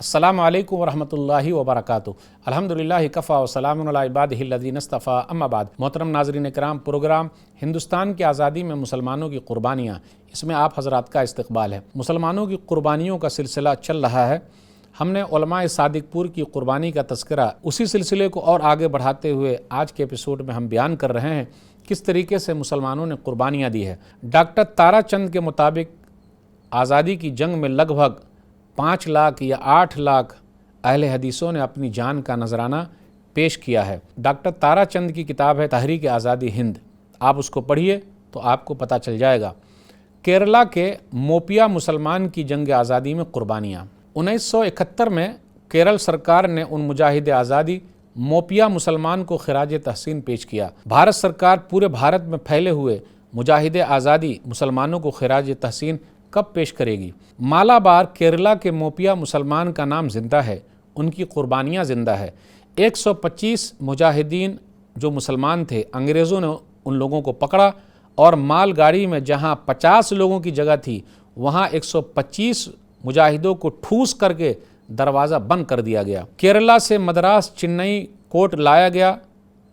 अस्सलामु अलैकुम वरहमतुल्लाहि वबरकातुहू। अल्हम्दुलिल्लाहि कफ़ा व सलामुन अला इबादिहि लज़ीना इस्तफ़ा अम्मा बाद। मोहतरम नाज़रीन इकराम, प्रोग्राम हिंदुस्तान की आज़ादी में मुसलमानों की क़ुरबानियाँ, इसमें आप हज़रात का इस्तक़बाल है। मुसलमानों की क़ुरबानियों का सिलसिला चल रहा है। हमने उलमाए सादिकपुर की क़ुरबानी का तज़किरा, उसी सिलसिले को और आगे बढ़ाते हुए आज के एपिसोड में हम बयान कर रहे हैं किस तरीके से मुसलमानों ने क़ुरबानियाँ दी है। डॉक्टर ताराचंद के मुताबिक आज़ादी की जंग में लगभग 5 लाख या 8 लाख अहले हदीसों ने अपनी जान का नजराना पेश किया है। डॉक्टर ताराचंद की किताब है तहरीक आज़ादी हिंद, आप उसको पढ़िए तो आपको पता चल जाएगा। केरला के मोपिया मुसलमान की जंग आज़ादी में क़ुरबानियाँ। 1971 में केरल सरकार ने उन मुजाहिद आज़ादी मोपिया मुसलमान को खिराज तहसीन पेश किया। भारत सरकार पूरे भारत में फैले हुए मुजाहिद आज़ादी मुसलमानों को खिराज तहसीन कब पेश करेगी? मालाबार केरला के मोपिया मुसलमान का नाम जिंदा है, उनकी क़ुरबानियाँ जिंदा है। 125 मुजाहिदीन जो मुसलमान थे, अंग्रेज़ों ने उन लोगों को पकड़ा और मालगाड़ी में जहाँ 50 लोगों की जगह थी वहाँ 125 मुजाहिदों को ठूस करके दरवाज़ा बंद कर दिया गया। केरला से मद्रास चेन्नई कोर्ट लाया गया,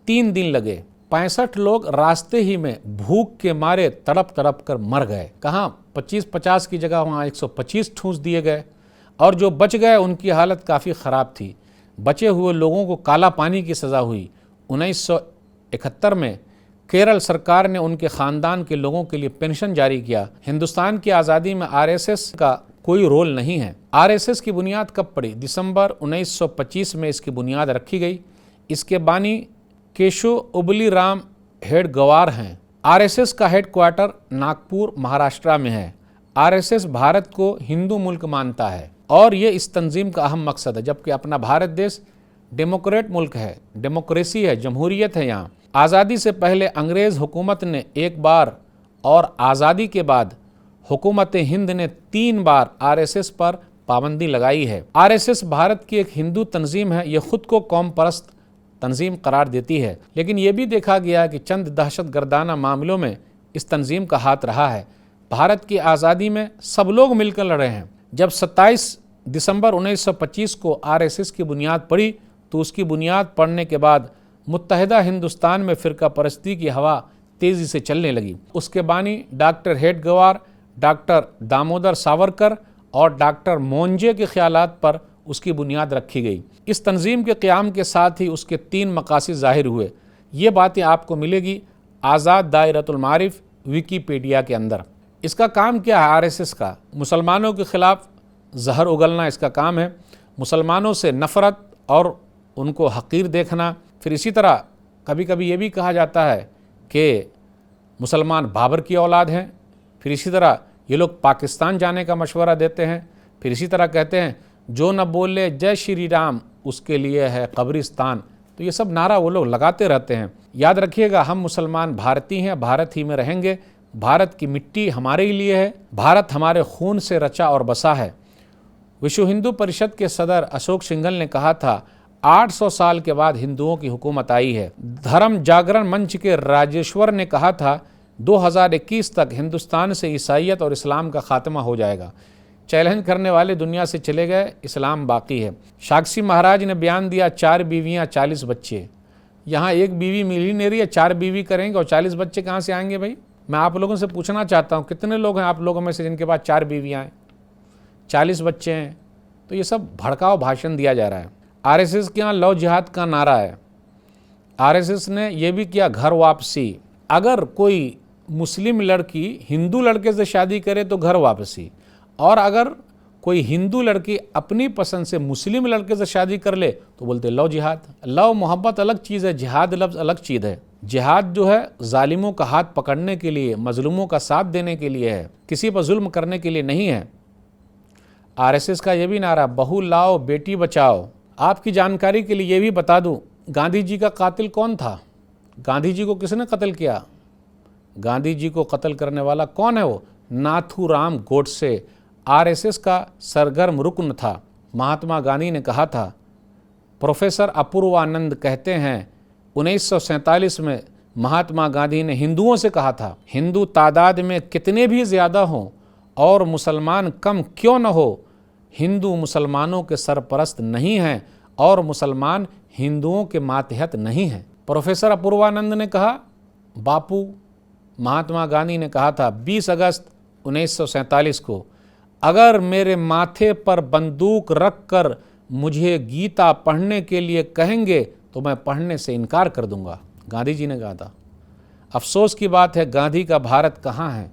3 दिन लगे। 65 लोग रास्ते ही में भूख के मारे तड़प तड़प कर मर गए। कहाँ 25-50 की जगह वहाँ 125 ठूंस दिए गए और जो बच गए उनकी हालत काफ़ी ख़राब थी। बचे हुए लोगों को काला पानी की सज़ा हुई। 1971 में केरल सरकार ने उनके ख़ानदान के लोगों के लिए पेंशन जारी किया। हिंदुस्तान की आज़ादी में आरएसएस का कोई रोल नहीं है। आरएसएस की बुनियाद कब पड़ी? दिसंबर 1925 में इसकी बुनियाद रखी गई। इसके बानी केशो उबली राम हेडगवार हैं। आरएसएस का हेडक्वार्टर नागपुर महाराष्ट्र में है। आरएसएस भारत को हिंदू मुल्क मानता है और ये इस तंजीम का अहम मकसद है, जबकि अपना भारत देश डेमोक्रेट मुल्क है, डेमोक्रेसी है, जमहूरियत है। यहाँ आज़ादी से पहले अंग्रेज़ हुकूमत ने एक बार और आज़ादी के बाद हुकूमत हिंद ने 3 बार आरएसएस पर पाबंदी लगाई है। आरएसएस भारत की एक हिंदू तंजीम है। ये खुद को कौम परस्त तंजीम करार देती है, लेकिन ये भी देखा गया कि चंद दहशत गर्दाना मामलों में इस तंजीम का हाथ रहा है। भारत की आज़ादी में सब लोग मिलकर लड़े हैं। जब 27 दिसंबर 1925 को आरएसएस की बुनियाद पड़ी तो उसकी बुनियाद पड़ने के बाद मुत्तहिदा हिंदुस्तान में फ़िरका परस्ती की हवा तेज़ी से चलने लगी। उसके बानी डॉक्टर हेडगवार, डॉक्टर दामोदर सावरकर और डॉक्टर मोंजे के ख्यालात पर उसकी बुनियाद रखी गई। इस तंजीम के क़याम के साथ ही उसके 3 मकासद ज़ाहिर हुए। ये बातें आपको मिलेगी आज़ाद दायरतुल मारिफ विकीपीडिया के अंदर। इसका काम क्या है? आरएसएस का मुसलमानों के ख़िलाफ़ जहर उगलना इसका काम है। मुसलमानों से नफ़रत और उनको हक़ीर देखना। फिर इसी तरह कभी कभी ये भी कहा जाता है कि मुसलमान बाबर की औलाद हैं। फिर इसी तरह ये लोग पाकिस्तान जाने का मशवरा देते हैं। फिर इसी तरह कहते हैं जो न बोले जय श्री राम उसके लिए है कब्रिस्तान। तो ये सब नारा वो लोग लगाते रहते हैं। याद रखिएगा, हम मुसलमान भारतीय हैं, भारत ही में रहेंगे। भारत की मिट्टी हमारे ही लिए है, भारत हमारे खून से रचा और बसा है। विश्व हिंदू परिषद के सदर अशोक सिंघल ने कहा था 800 साल के बाद हिंदुओं की हुकूमत आई है। धर्म जागरण मंच के राजेश्वर ने कहा था 2021 तक हिंदुस्तान से ईसाईयत और इस्लाम का खात्मा हो जाएगा। चैलेंज करने वाले दुनिया से चले गए, इस्लाम बाकी है। साक्षी महाराज ने बयान दिया 4 बीवियाँ 40 बच्चे। यहाँ एक बीवी मिलीनियर है, 4 बीवी करेंगे और 40 बच्चे कहाँ से आएंगे भाई? मैं आप लोगों से पूछना चाहता हूँ, कितने लोग हैं आप लोगों में से जिनके पास 4 बीवियाँ हैं, 40 बच्चे हैं? तो ये सब भड़काऊ भाषण दिया जा रहा है। आरएसएस के यहाँ लव जिहाद का नारा है। आरएसएस ने यह भी किया घर वापसी। अगर कोई मुस्लिम लड़की हिंदू लड़के से शादी करे तो घर वापसी, और अगर कोई हिंदू लड़की अपनी पसंद से मुस्लिम लड़के से शादी कर ले तो बोलते लव जिहाद। लव मोहब्बत अलग चीज़ है, जिहाद लफ्ज़ अलग चीज़ है। जिहाद जो है जालिमों का हाथ पकड़ने के लिए, मजलूमों का साथ देने के लिए है, किसी पर जुल्म करने के लिए नहीं है। आरएसएस का ये भी नारा बहू लाओ बेटी बचाओ। आपकी जानकारी के लिए ये भी बता दूं, गांधी जी का कातिल कौन था? गांधी जी को किसने कत्ल किया? गांधी जी को कत्ल करने वाला कौन है? वो नाथूराम गोडसे आरएसएस का सरगर्म रुकन था। महात्मा गांधी ने कहा था, प्रोफेसर अपूर्वानंद कहते हैं 1947 में महात्मा गांधी ने हिंदुओं से कहा था, हिंदू तादाद में कितने भी ज़्यादा हों और मुसलमान कम क्यों न हो, हिंदू मुसलमानों के सरपरस्त नहीं हैं और मुसलमान हिंदुओं के मातहत नहीं हैं। प्रोफेसर अपूर्वानंद ने कहा, बापू महात्मा गांधी ने कहा था 20 अगस्त 1947 को, अगर मेरे माथे पर बंदूक रख कर मुझे गीता पढ़ने के लिए कहेंगे तो मैं पढ़ने से इनकार कर दूंगा। गांधी जी ने कहा था। अफसोस की बात है, गांधी का भारत कहाँ है।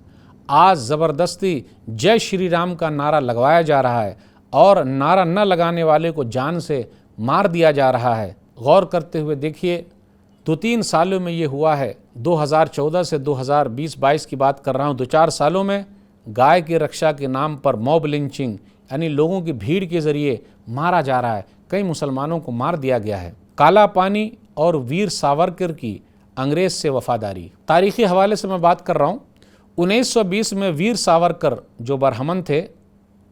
आज ज़बरदस्ती जय श्री राम का नारा लगवाया जा रहा है और नारा न लगाने वाले को जान से मार दिया जा रहा है। गौर करते हुए देखिए, 2-3 सालों में ये हुआ है। 2014 से 2020-22 की बात कर रहा हूँ। 2-4 सालों में गाय की रक्षा के नाम पर मॉब लिंचिंग यानी लोगों की भीड़ के ज़रिए मारा जा रहा है। कई मुसलमानों को मार दिया गया है। काला पानी और वीर सावरकर की अंग्रेज़ से वफादारी, तारीख़ी हवाले से मैं बात कर रहा हूँ। 1920 में वीर सावरकर जो बरहमन थे,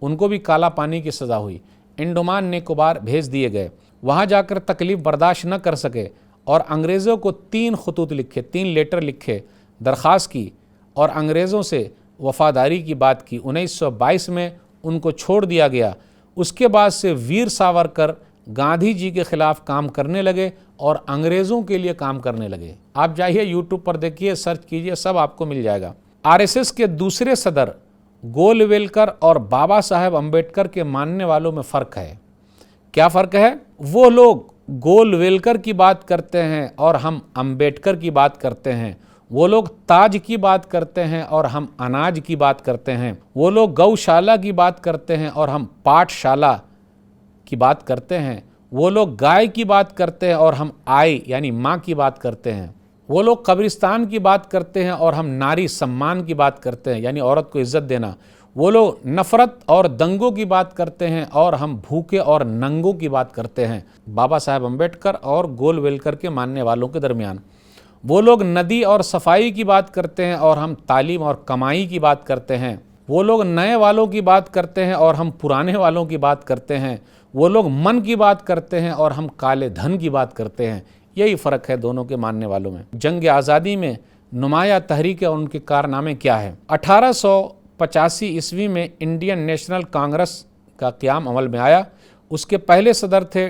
उनको भी काला पानी की सज़ा हुई। अंडमान निकोबार भेज दिए गए। वहाँ जाकर तकलीफ़ बर्दाश्त न कर सके और अंग्रेज़ों को 3 खतूत लिखे, 3 लेटर लिखे, दरख्वास्त की और अंग्रेज़ों से वफ़ादारी की बात की। 1922 में उनको छोड़ दिया गया। उसके बाद से वीर सावरकर गांधी जी के ख़िलाफ़ काम करने लगे और अंग्रेज़ों के लिए काम करने लगे। आप जाइए यूट्यूब पर देखिए, सर्च कीजिए, सब आपको मिल जाएगा। आरएसएस के दूसरे सदर गोलवेलकर और बाबा साहेब अम्बेडकर के मानने वालों में फ़र्क है। क्या फ़र्क है? वो लोग गोलवेलकर की बात करते हैं और हम अम्बेडकर की बात करते हैं। वो लोग ताज की बात करते हैं और हम अनाज की बात करते हैं। वो लोग गौशाला की बात करते हैं और हम पाठशाला की बात करते हैं। वो लोग गाय की बात करते हैं और हम आई यानी माँ की बात करते हैं। वो लोग कब्रिस्तान की बात करते हैं और हम नारी सम्मान की बात करते हैं यानी औरत को इज्जत देना। वो लोग नफ़रत और दंगों की बात करते हैं और हम भूखे और नंगों की बात करते हैं। बाबा साहेब अम्बेडकर और गोलवेलकर के मानने वालों के दरमियान। वो लोग नदी और सफाई की बात करते हैं और हम तालीम और कमाई की बात करते हैं। वो लोग नए वालों की बात करते हैं और हम पुराने वालों की बात करते हैं। वो लोग मन की बात करते हैं और हम काले धन की बात करते हैं। यही फ़र्क है दोनों के मानने वालों में। जंग आज़ादी में नुमाया तहरीक और उनके कारनामे क्या है? 1885 ईस्वी में इंडियन नेशनल कांग्रेस का क़याम अमल में आया। उसके पहले सदर थे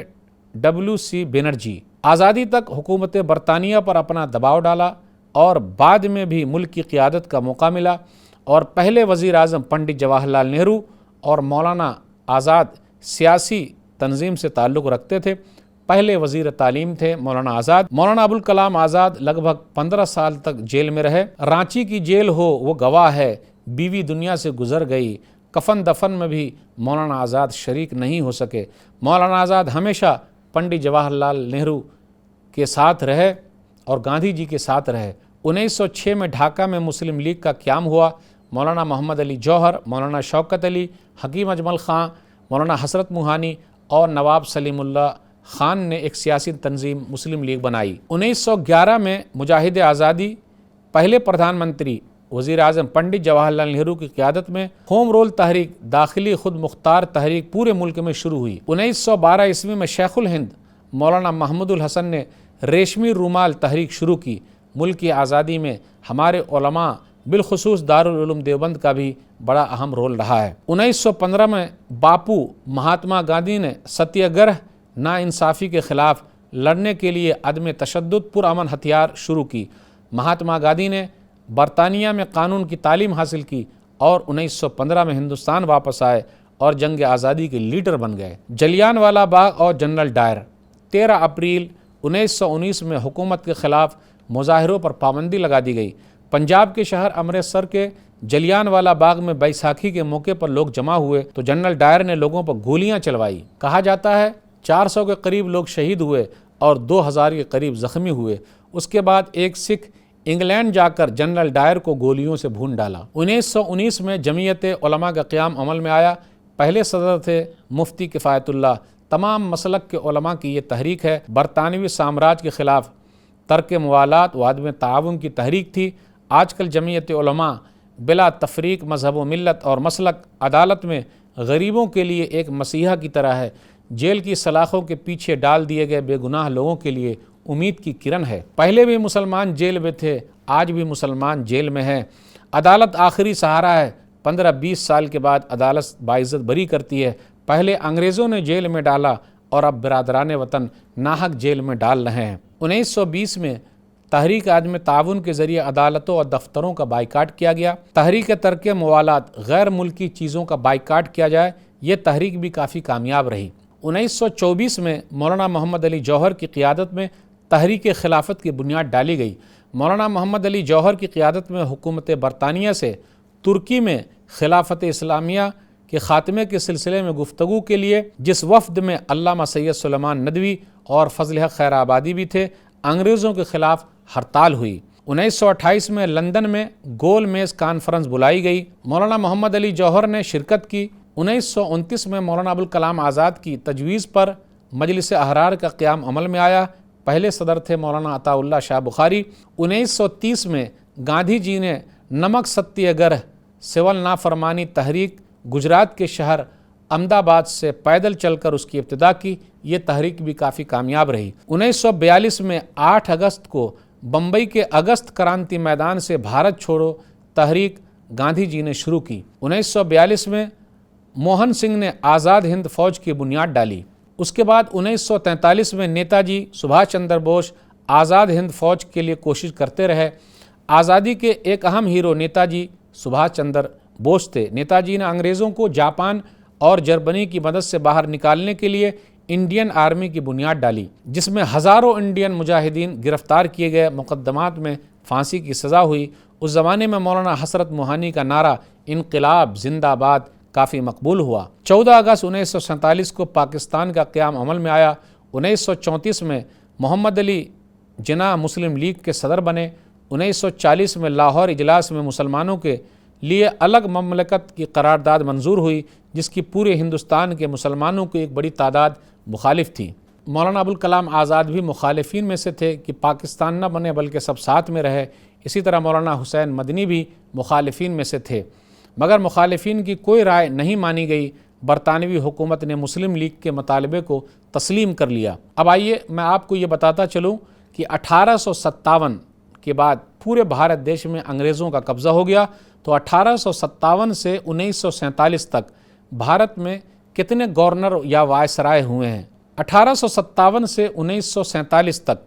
WC बनर्जी। आज़ादी तक हुकूमत बरतानिया पर अपना दबाव डाला और बाद में भी मुल्क की क़ियादत का मौका मिला और पहले वज़ीर आज़म पंडित जवाहरलाल नेहरू और मौलाना आज़ाद सियासी तंजीम से ताल्लुक़ रखते थे। पहले वज़ीर तालीम थे मौलाना आज़ाद। मौलाना अबुल कलाम आज़ाद लगभग 15 साल तक जेल में रहे। रांची की जेल हो वो गवाह है, बीवी दुनिया से गुजर गई। कफन दफन में भी मौलाना आज़ाद शरीक नहीं हो सके। मौलाना आज़ाद हमेशा पंडित जवाहरलाल नेहरू के साथ रहे और गांधी जी के साथ रहे। 1906 में ढाका में मुस्लिम लीग का क़याम हुआ। मौलाना मोहम्मद अली जौहर, मौलाना शौकत अली, हकीम अजमल ख़ां, मौलाना हसरत मुहानी और नवाब सलीमुल्लाह ख़ान ने एक सियासी तंजीम मुस्लिम लीग बनाई। 1911 में मुजाहिद आज़ादी पहले प्रधानमंत्री वज़ीर आज़म पंडित जवाहरलाल नेहरू की क़यादत में होम रोल तहरीक, दाखिली खुद मुख्तार तहरीक पूरे मुल्क में शुरू हुई। 1912 ईस्वी में शेखुल हिंद मौलाना महमूदुल हसन ने रेशमी रूमाल तहरीक शुरू की। मुल्क की आज़ादी में हमारे उलमा बिलखुसूस दारुल उलूम देवबंद का भी बड़ा अहम रोल रहा है। 1915 में बापू महात्मा गांधी ने सत्याग्रह नाइंसाफ़ी के ख़िलाफ़ लड़ने के लिए अदम तशद्दुद पुरअमन हथियार शुरू की। महात्मा गांधी ने बरतानिया में कानून की तालीम हासिल की और 1915 में हिंदुस्तान वापस आए और जंग आज़ादी के लीडर बन गए। जलियांवाला बाग और जनरल डायर। 13 अप्रैल 1919 में हुकूमत के ख़िलाफ़ मुजाहिरों पर पाबंदी लगा दी गई। पंजाब के शहर अमृतसर के जलियांवाला बाग में बैसाखी के मौके पर लोग जमा हुए तो जनरल डायर ने लोगों पर गोलियां चलवाई। कहा जाता है 400 के करीब लोग शहीद हुए और 2000 के करीब ज़ख्मी हुए। उसके बाद एक सिख इंग्लैंड जाकर जनरल डायर को गोलियों से भून डाला। 1919 में जमीयत उलमा का क़याम अमल में आया। पहले सदर थे मुफ्ती किफ़ायतुल्लाह। तमाम मसलक के उलमा की ये तहरीक है। बरतानवी साम्राज्य के ख़िलाफ़ तर्क मुवालात व अदम ताउन की तहरीक थी। आजकल जमीयत उलमा बिला तफरीक मज़हब व मिल्लत और मसलक अदालत में गरीबों के लिए एक मसीहा की तरह है। जेल की सलाखों के पीछे डाल दिए गए बेगुनाह लोगों के लिए उम्मीद की किरण है। पहले भी मुसलमान जेल में थे, आज भी मुसलमान जेल में हैं। अदालत आखिरी सहारा है। 15-20 साल के बाद अदालत बाइज़्ज़त बरी करती है। पहले अंग्रेज़ों ने जेल में डाला और अब बिरादरान वतन नाहक जेल में डाल रहे हैं। 1920 में तहरीक आदम ताउन के ज़रिए अदालतों और दफ्तरों का बाइकाट किया गया। तहरीक तर्क मवालात, गैर मुल्की चीज़ों का बाइकाट किया जाए, ये तहरीक भी काफ़ी कामयाब रही। 1924 में मौलाना मोहम्मद अली जौहर की क़ियादत में तहरीक खिलाफत की बुनियाद डाली गई। मौलाना मोहम्मद अली जौहर की क़ियादत में हुकूमत बरतानिया से तुर्की में खिलाफत इस्लामिया के ख़ात्मे के सिलसिले में गुफ्तगू के लिए जिस वफ़द में अल्लामा सैयद सुलेमान नदवी और फजल हक खैराबादी भी थे, अंग्रेज़ों के ख़िलाफ़ हड़ताल हुई। 1928 में लंदन में गोल मेज़ कॉन्फ्रेंस बुलाई गई। मौलाना मोहम्मद अली जौहर ने शिरकत की। 1929 में मौलाना अबुल कलाम आज़ाद की तजवीज़ पर मजलिस अहरार का क़याम अमल में आया। पहले सदर थे मौलाना अताउल्लाह शाह बुखारी। 1930 में गांधी जी ने नमक सत्याग्रह सिवल नाफरमानी तहरीक गुजरात के शहर अहमदाबाद से पैदल चलकर उसकी इब्तिदा की। ये तहरीक भी काफ़ी कामयाब रही। 1942 में 8 अगस्त को बम्बई के अगस्त क्रांति मैदान से भारत छोड़ो तहरीक गांधी जी ने शुरू की। 1942 में मोहन सिंह ने आज़ाद हिंद फौज की बुनियाद डाली। उसके बाद 1943 में नेताजी सुभाष चंद्र बोस आज़ाद हिंद फौज के लिए कोशिश करते रहे। आज़ादी के एक अहम हीरो नेताजी सुभाष चंद्र बोस थे। नेताजी ने अंग्रेज़ों को जापान और जर्मनी की मदद से बाहर निकालने के लिए इंडियन आर्मी की बुनियाद डाली, जिसमें हज़ारों इंडियन मुजाहिदीन गिरफ्तार किए गए, मुकदमात में फांसी की सज़ा हुई। उस ज़माने में मौलाना हसरत मोहानी का नारा इनकलाब जिंदाबाद काफ़ी मकबूल हुआ। 14 अगस्त 1947 को पाकिस्तान का क़याम अमल में आया। 1934 में मोहम्मद अली जिन्ना मुस्लिम लीग के सदर बने। 1940 में लाहौर इजलास में मुसलमानों के लिए अलग ममलकत की करारदाद मंजूर हुई, जिसकी पूरे हिंदुस्तान के मुसलमानों की एक बड़ी तादाद मुखालिफ थी। मौलाना अबुल कलाम आज़ाद भी मुखालिफिन में से थे कि पाकिस्तान न बने बल्कि सब साथ में रहे। इसी तरह मौलाना हुसैन मदनी भी मुखालिफिन में से थे, मगर मुखालिफिन की कोई राय नहीं मानी गई। बरतानवी हुकूमत ने मुस्लिम लीग के मुतालबे को तस्लीम कर लिया। अब आइए मैं आपको ये बताता चलूँ कि 1857 के बाद पूरे भारत देश में अंग्रेज़ों का कब्ज़ा हो गया। तो 1857 से 1947 तक भारत में कितने गवर्नर या वायसराय हुए हैं? 1857 से 1947 तक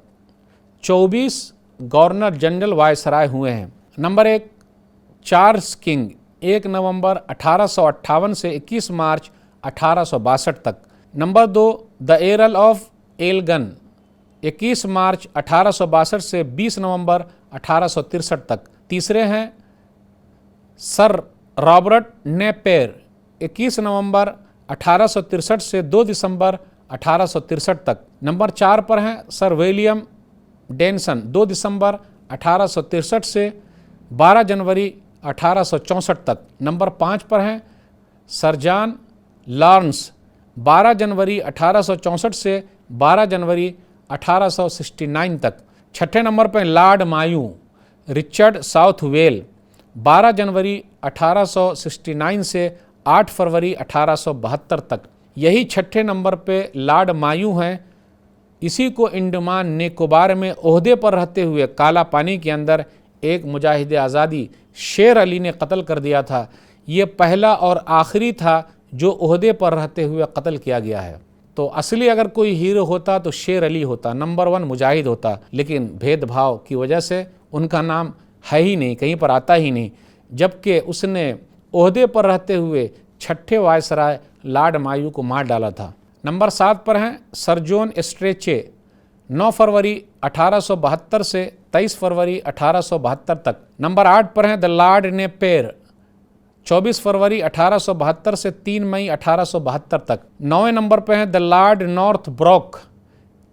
24 गवर्नर जनरल वायसराय हुए हैं। नंबर 1 चार्ल्स किंग, 1 नवंबर 1858 से 21 मार्च 1862 तक। नंबर 2 द एरल ऑफ एलगन, 21 मार्च 1862 से 20 नवंबर 1863 तक। तीसरे हैं सर रॉबर्ट नेपियर, 21 नवंबर 1863 से 2 दिसंबर 1863 तक। नंबर 4 पर हैं सर विलियम डेनसन, 2 दिसंबर 1863 से 12 जनवरी 1864 तक। नंबर 5 पर हैं सर जॉन लॉरेंस, 12 जनवरी 1864 से 12 जनवरी 1869 तक। छठे नंबर पर लॉर्ड मायू रिचर्ड साउथवेल, 12 जनवरी 1869 से 8 फरवरी 1872 तक। यही छठे नंबर पे लॉर्ड मायू हैं। इसी को अंडमान निकोबार में ओहदे पर रहते हुए काला पानी के अंदर एक मुजाहिद आज़ादी शेर अली ने कत्ल कर दिया था। ये पहला और आखिरी था जो ओहदे पर रहते हुए कत्ल किया गया है। तो असली अगर कोई हीरो होता तो शेर अली होता, नंबर 1 मुजाहिद होता, लेकिन भेदभाव की वजह से उनका नाम है ही नहीं, कहीं पर आता ही नहीं, जबकि उसने ओहदे पर रहते हुए छठे वायसराय लॉर्ड मायू को मार डाला था। नंबर 7 पर हैं सर जॉन स्ट्रेचे, 9 फरवरी 1872 से 23 फरवरी 1872 तक। नंबर 8 पर हैं द लॉर्ड नेपियर, 24 फरवरी 1872 से 3 मई 1872 तक। 9वें नंबर पर हैं द लॉर्ड नॉर्थ ब्रॉक,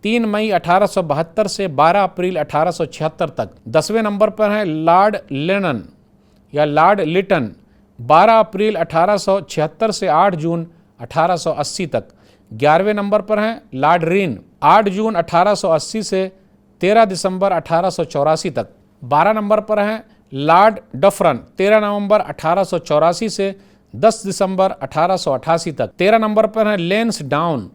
3 मई 1872 से 12 अप्रैल 1876 तक। 10वें नंबर पर हैं लॉर्ड लेनन या लॉर्ड लिटन, 12 अप्रैल 1876 से 8 जून 1880 तक। 11वें नंबर पर हैं लॉर्ड रिन, 8 जून 1880 से 13 दिसंबर 1884 तक। 12 नंबर पर हैं लॉर्ड डफरन, 13 नवंबर 1884 से 10 दिसंबर 1888 तक। 13 नंबर पर हैं लेंस डाउन,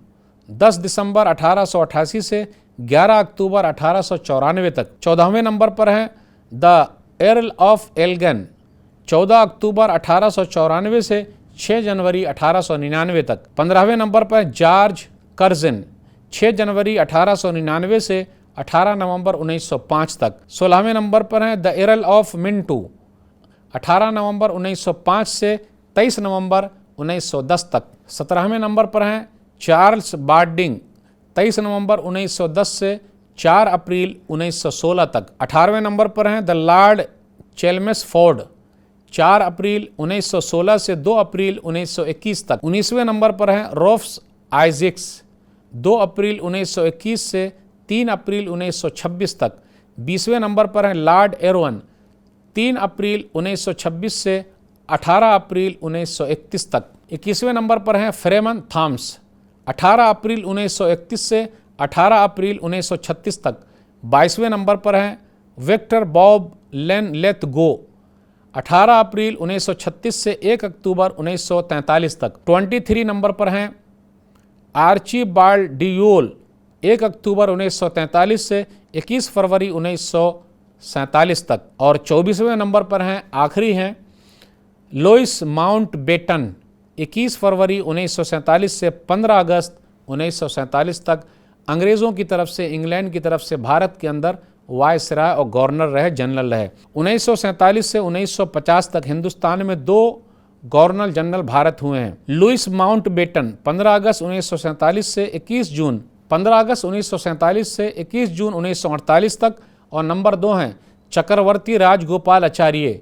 10 दिसंबर 1888 से 11 अक्टूबर 1894 तक। 14वें नंबर पर हैं द एर्ल ऑफ एलगन, 14 अक्टूबर 1894 से 6 जनवरी 1899 तक। 15वें नंबर पर जॉर्ज कर्जन, 6 जनवरी 1899 से 18 नवंबर 1905 तक। 16वें नंबर पर हैं द एर्ल ऑफ मिंटो, 18 नवंबर 1905 से 23 नवंबर 1910 तक। 17वें नंबर पर हैं चार्ल्स बार्डिंग, 23 नवंबर 1910 से 4 अप्रैल 1916 तक। 18वें नंबर पर हैं द लॉर्ड चेल्मसफोर्ड, 4 अप्रैल 1916 से 2 अप्रैल 1921 तक। 19वें नंबर पर हैं रॉल्फ आइजैक्स, 2 अप्रैल 1921 से 3 अप्रैल 1926 तक। 20वें नंबर पर हैं लॉर्ड एरवन, 3 अप्रैल 1926 से 18 अप्रैल 1931 तक। 21वें नंबर पर हैं फ्रेमन थॉम्स, 18 अप्रैल 1931 से 18 अप्रैल 1936 तक। 22वें नंबर पर हैं विक्टर बॉब लेथगो, 18 अप्रैल 1936 से 1 अक्टूबर 1943 तक। 23 नंबर पर हैं आर्चीबाल्ड डियोल, 1 अक्टूबर 1943 से 21 फरवरी 1947 तक। और 24वें नंबर पर हैं आखिरी हैं लुइस माउंटबेटन, 21 फरवरी 1947 से 15 अगस्त 1947 तक अंग्रेज़ों की तरफ से, इंग्लैंड की तरफ से भारत के अंदर वायसराय और गवर्नर रहे, जनरल रहे। 1947 से 1950 तक हिंदुस्तान में 2 गवर्नर जनरल भारत हुए हैं। लुइस माउंटबेटन 15 अगस्त 1947 से 21 जून 15 अगस्त 1947 से 21 जून 1948 तक। और नंबर 2 हैं चक्रवर्ती राजगोपाल आचार्य,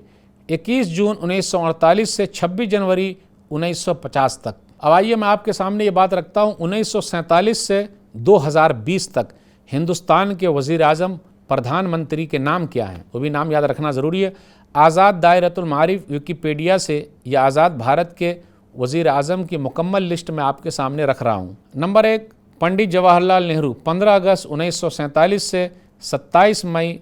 21 जून 1948 से 26 जनवरी 1950 तक। अब आइए मैं आपके सामने ये बात रखता हूँ 1947 से 2020 तक हिंदुस्तान के वज़ीर आज़म, प्रधानमंत्री के नाम क्या हैं, वो भी नाम याद रखना ज़रूरी है। आज़ाद दायरतुल मारिफ विकिपीडिया से या आज़ाद भारत के वज़ीर आज़म की मुकम्मल लिस्ट में आपके सामने रख रहा हूँ। नंबर 1 पंडित जवाहरलाल नेहरू, 15 अगस्त 1947 से 27 मई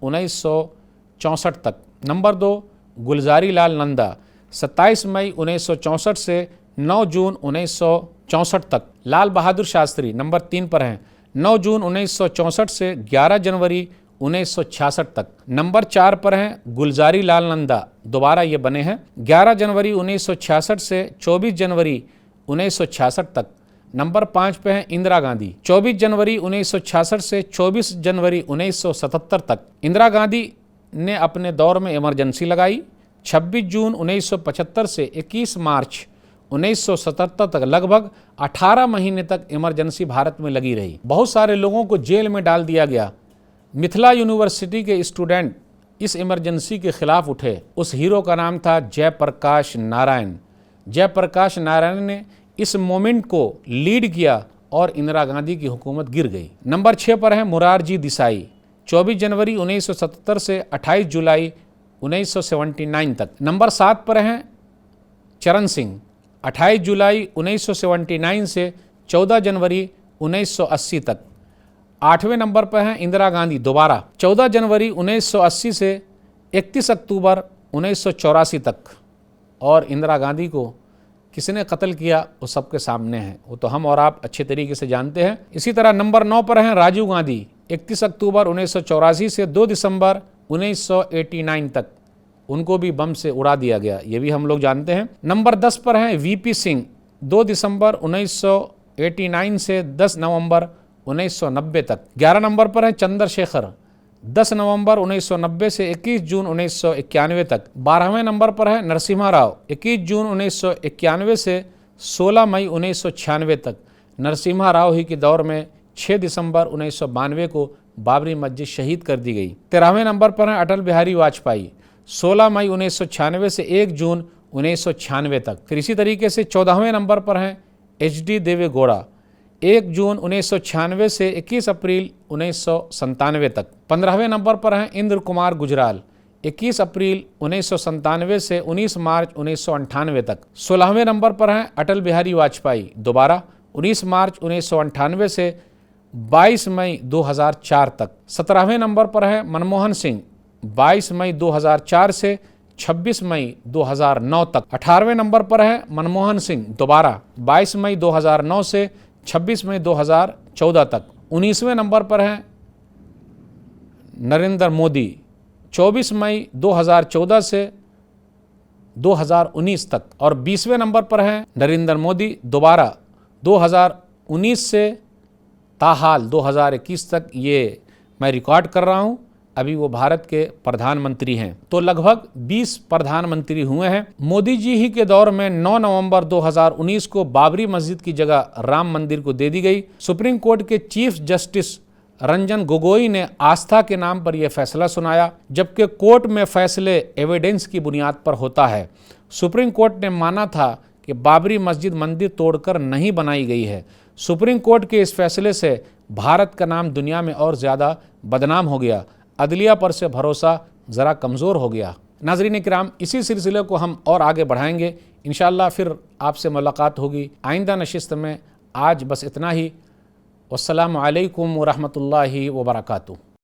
1964 तक। नंबर 2 गुलजारी लाल नंदा, 27 मई 1964 से 9 जून 1964 तक। लाल बहादुर शास्त्री नंबर 3 पर हैं, 9 जून 1964 से 11 जनवरी 1966 तक। नंबर 4 पर हैं गुलजारी लाल नंदा, दोबारा ये बने हैं, 11 जनवरी 1966 से 24 जनवरी 1966 तक। नंबर 5 पे हैं इंदिरा गांधी, 24 जनवरी 1966 से 24 जनवरी 1977 तक। इंदिरा गांधी ने अपने दौर में इमरजेंसी लगाई। 26 जून 1975 से 21 मार्च 1977 तक लगभग 18 महीने तक इमरजेंसी भारत में लगी रही। बहुत सारे लोगों को जेल में डाल दिया गया। मिथिला यूनिवर्सिटी के स्टूडेंट इस इमरजेंसी के खिलाफ उठे। उस हीरो का नाम था जयप्रकाश नारायण। जयप्रकाश नारायण ने इस मोमेंट को लीड किया और इंदिरा गांधी की हुकूमत गिर गई। नंबर 6 पर है मुरारजी देसाई, 24 जनवरी 1977 से 28 जुलाई 1979 तक। नंबर 7 पर हैं चरण सिंह, 28 जुलाई 1979 से 14 जनवरी 1980 तक। 8वें नंबर पर हैं इंदिरा गांधी, दोबारा 14 जनवरी 1980 से 31 अक्टूबर 1984 तक। और इंदिरा गांधी को किसने कत्ल किया वो सबके सामने है, वो तो हम और आप अच्छे तरीके से जानते हैं। इसी तरह नंबर 9 पर हैं राजीव गांधी, 31 अक्टूबर 1984 से 2 दिसंबर 1989 तक। उनको भी बम से उड़ा दिया गया, ये भी हम लोग जानते हैं। नंबर 10 पर हैं वीपी सिंह, 2 दिसंबर 1989 से 10 नवंबर 1990 तक। 11 नंबर पर हैं चंद्रशेखर, 10 नवंबर 1990 से 21 जून 1991 तक। 12वें नंबर पर है नरसिम्हा राव, 21 जून 1991 से 16 मई 1996 तक। नरसिम्हा राव ही के दौर में 6 दिसंबर 1992 को बाबरी मस्जिद शहीद कर दी गई। 13वें नंबर पर हैं अटल बिहारी वाजपेयी, 16 मई 1996 से 1 जून 1996 तक। फिर इसी तरीके से 14वें नंबर पर हैं HD देवे गौड़ा, 1 जून 1996 से 21 अप्रैल 1997 तक। 15वें नंबर पर हैं इंद्र कुमार गुजराल, 21 अप्रैल 1997 से 19 मार्च 1998 तक। 16वें नंबर पर हैं अटल बिहारी वाजपेयी, दोबारा 19 मार्च 1998 से 22 मई 2004 तक। 17वें नंबर पर है मनमोहन सिंह, 22 मई 2004 से 26 मई 2009 तक। 18वें नंबर पर है मनमोहन सिंह, दोबारा 22 मई 2009 से 26 मई 2014 तक। 19वें नंबर पर है नरेंद्र मोदी, 24 मई 2014 से 2019 तक। और 20वें नंबर पर हैं नरेंद्र मोदी दोबारा 2019 से ताहाल 2021 तक, ये मैं रिकॉर्ड कर रहा हूँ, अभी वो भारत के प्रधानमंत्री हैं। तो लगभग 20 प्रधानमंत्री हुए हैं। मोदी जी ही के दौर में 9 नवंबर 2019 को बाबरी मस्जिद की जगह राम मंदिर को दे दी गई। सुप्रीम कोर्ट के चीफ जस्टिस रंजन गोगोई ने आस्था के नाम पर यह फैसला सुनाया, जबकि कोर्ट में फैसले एविडेंस की बुनियाद पर होता है। सुप्रीम कोर्ट ने माना था कि बाबरी मस्जिद मंदिर तोड़कर नहीं बनाई गई है। सुप्रीम कोर्ट के इस फैसले से भारत का नाम दुनिया में और ज़्यादा बदनाम हो गया। अदलिया पर से भरोसा ज़रा कमज़ोर हो गया। नाज़रीन किराम, इसी सिलसिले को हम और आगे बढ़ाएंगे इंशाअल्लाह। फिर आपसे मुलाकात होगी आइंदा नशिस्त में। आज बस इतना ही। वस्सलामु अलैकुम व रहमतुल्लाहि व बरकातुहू।